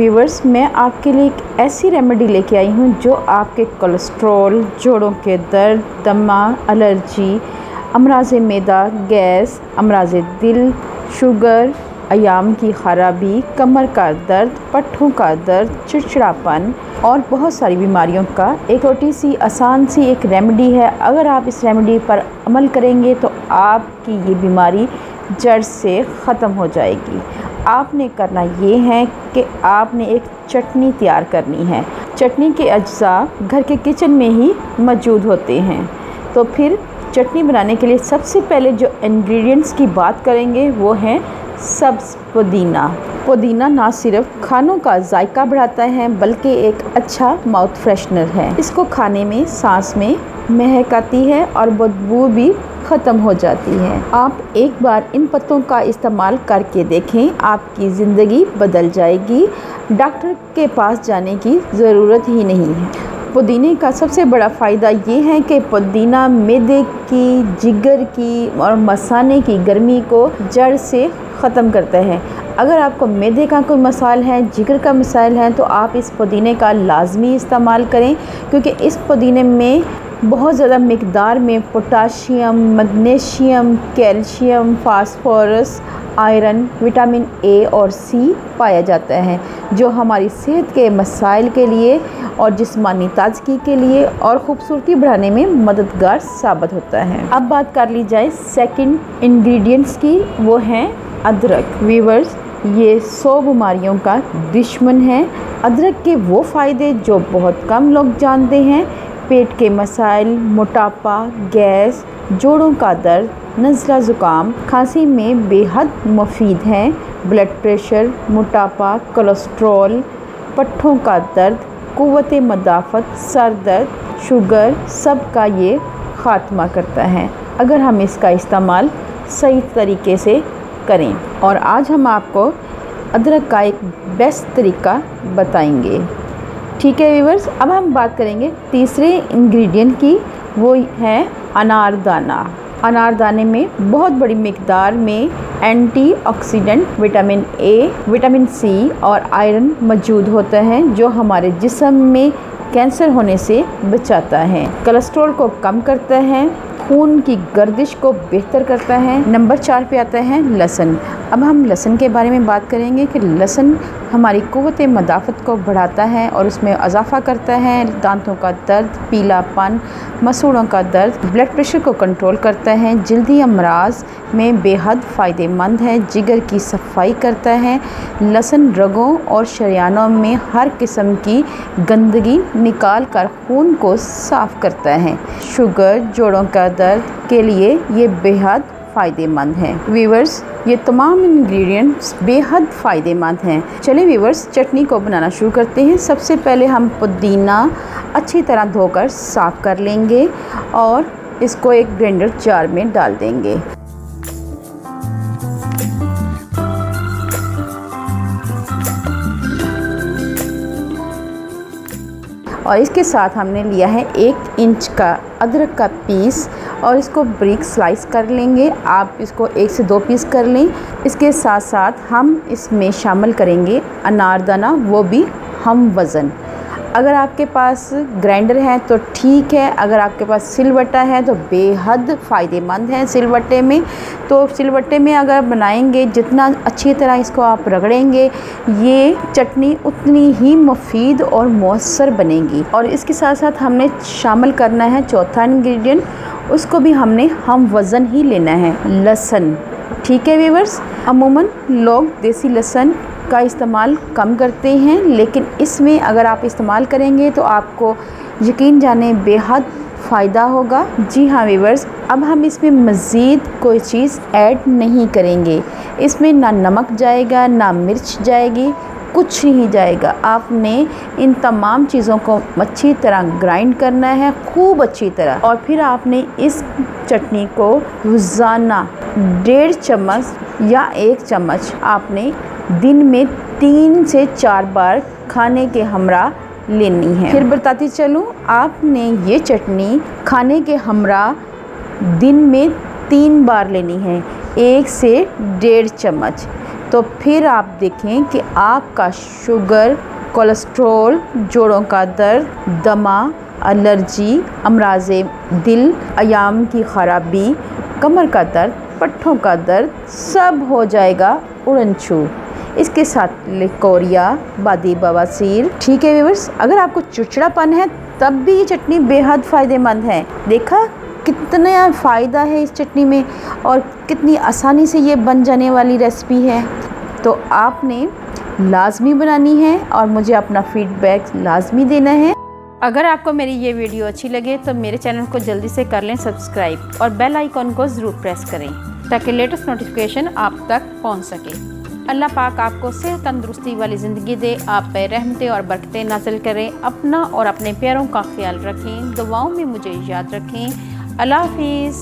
Viewers, मैं आपके लिए एक ऐसी रेमेडी लेके आई हूँ जो आपके कोलेस्ट्रॉल, जोड़ों के दर्द, दमा, एलर्जी, अमराज़ मैदा, गैस, अमराज़ दिल, शुगर, अयाम की ख़राबी, कमर का दर्द, पट्ठों का दर्द, चिड़चिड़ापन और बहुत सारी बीमारियों का एक छोटी सी आसान सी एक रेमेडी है। अगर आप इस रेमेडी पर अमल करेंगे तो आपकी ये बीमारी जड़ से ख़त्म हो जाएगी। आपने करना ये है कि आपने एक चटनी तैयार करनी है। चटनी के अज्जा घर के किचन में ही मौजूद होते हैं। तो फिर चटनी बनाने के लिए सबसे पहले जो इंग्रेडिएंट्स की बात करेंगे वो है सब्ज़ पुदीना। पुदीना ना सिर्फ खानों का जायका बढ़ाता है बल्कि एक अच्छा माउथ फ्रेशनर है। इसको खाने में सांस में महक आती है और बदबू भी ख़त्म हो जाती है। आप एक बार इन पत्तों का इस्तेमाल करके देखें, आपकी ज़िंदगी बदल जाएगी। डॉक्टर के पास जाने की ज़रूरत ही नहीं है। पुदीने का सबसे बड़ा फ़ायदा ये है कि पुदीना मैदे की, जिगर की और मसाने की गर्मी को जड़ से ख़त्म करता है। अगर आपको मैदे का कोई मसाइल है, जिगर का मसाइल है, तो आप इस पुदीने का लाजमी इस्तेमाल करें, क्योंकि इस पुदीने में बहुत ज़्यादा मिक़दार में potassium, magnesium, calcium, phosphorus, iron, vitamin A और सी पाया जाता है, जो हमारी सेहत के मसाइल के लिए और जिस्मानी ताजगी के लिए और ख़ूबसूरती बढ़ाने में मददगार साबित होता है। अब बात कर ली जाए सेकंड इंग्रेडिएंट्स की, वो है अदरक। व्यूअर्स, ये 100 बीमारियों का दुश्मन है। अदरक के वो फ़ायदे जो बहुत कम लोग जानते हैं: पेट के मसाइल, मोटापा, गैस, जोड़ों का दर्द, नज़ला ज़ुकाम, खांसी में बेहद मुफीद है। ब्लड प्रेशर, मोटापा, कोलेस्ट्रॉल, पट्ठों का दर्द, क़ुव्वत मदाफ़त, सर दर्द, शुगर, सब का ये ख़ात्मा करता है अगर हम इसका इस्तेमाल सही तरीके से करें। और आज हम आपको अदरक का एक बेस्ट तरीका बताएंगे। ठीक है व्यूअर्स, अब हम बात करेंगे तीसरे इंग्रेडिएंट की, वो है अनारदाना। अनारदाने में बहुत बड़ी मिक़दार में antioxidant, vitamin A, vitamin C और आयरन मौजूद होता है, जो हमारे जिस्म में कैंसर होने से बचाता है, कोलेस्ट्रॉल को कम करता है, खून की गर्दिश को बेहतर करता है। नंबर 4 पे आता है लहसुन। अब हम लहसुन के बारे में बात करेंगे कि लहसुन हमारी क़ुव्वत मदाफ़त को बढ़ाता है और उसमें इजाफ़ा करता है। दांतों का दर्द, पीलापन, मसूड़ों का दर्द, ब्लड प्रेशर को कंट्रोल करता है, जल्दी अमराज में बेहद फ़ायदेमंद है, जिगर की सफाई करता है। लहसुन रगों और शरियानों में हर किस्म की गंदगी निकाल कर खून को साफ़ करता है। शुगर, जोड़ों का दर्द के लिए ये बेहद फ़ायदेमंद है। व्यूअर्स, ये तमाम इंग्रेडिएंट्स बेहद फ़ायदेमंद हैं। चलिए व्यूअर्स, चटनी को बनाना शुरू करते हैं। सबसे पहले हम पुदीना अच्छी तरह धोकर साफ़ कर लेंगे और इसको एक ग्राइंडर जार में डाल देंगे। और इसके साथ हमने लिया है 1 इंच का अदरक का पीस और इसको बारीक स्लाइस कर लेंगे। आप इसको 1 से 2 पीस कर लें। इसके साथ साथ हम इसमें शामिल करेंगे अनारदाना, वो भी हम वज़न। अगर आपके पास ग्राइंडर है तो ठीक है, अगर आपके पास सिलवट्टा है तो बेहद फ़ायदेमंद है। सिलवट्टे में तो सिलवट्टे में अगर बनाएंगे, जितना अच्छी तरह इसको आप रगड़ेंगे, ये चटनी उतनी ही मुफीद और मौसर बनेगी। और इसके साथ साथ हमने शामिल करना है चौथा इंग्रेडिएंट, उसको भी हमने हम वज़न ही लेना है, लहसुन। ठीक है व्यूअर्स, अमूमन लोग देसी लहसुन का इस्तेमाल कम करते हैं, लेकिन इसमें अगर आप इस्तेमाल करेंगे तो आपको यकीन जाने बेहद फ़ायदा होगा। जी हाँ व्यूअर्स, अब हम इसमें मज़ीद कोई चीज़ ऐड नहीं करेंगे। इसमें ना नमक जाएगा, ना मिर्च जाएगी, कुछ नहीं जाएगा। आपने इन तमाम चीज़ों को अच्छी तरह ग्राइंड करना है, खूब अच्छी तरह। और फिर आपने इस चटनी को रोज़ाना 1.5 चम्मच या 1 चम्मच आपने दिन में 3 से 4 बार खाने के हमरा लेनी है। फिर बताती चलूँ, आपने ये चटनी खाने के हमरा दिन में 3 बार लेनी है, 1 से 1.5 चम्मच। तो फिर आप देखें कि आपका शुगर, कोलेस्ट्रॉल, जोड़ों का दर्द, दमा, एलर्जी, अमराज़े दिल, अयाम की ख़राबी, कमर का दर्द, पट्ठों का दर्द सब हो जाएगा उड़न छू। इसके साथ लिकोरिया, बादी बवासीर। ठीक है व्यूअर्स, अगर आपको चिड़चिड़ापन है तब भी ये चटनी बेहद फ़ायदेमंद है। देखा कितना फ़ायदा है इस चटनी में और कितनी आसानी से ये बन जाने वाली रेसिपी है। तो आपने लाजमी बनानी है और मुझे अपना फीडबैक लाजमी देना है। अगर आपको मेरी ये वीडियो अच्छी लगे तो मेरे चैनल को जल्दी से कर लें सब्सक्राइब और बेल आइकॉन को ज़रूर प्रेस करें ताकि लेटेस्ट नोटिफिकेशन आप तक पहुंच सके। अल्लाह पाक आपको सेहत तंदुरुस्ती वाली ज़िंदगी दे, आप पे रहमतें और बरकतें नाज़िल करें। अपना और अपने प्यारों का ख्याल रखें, दुआओं में मुझे याद रखें। अल्लाह हाफिज़।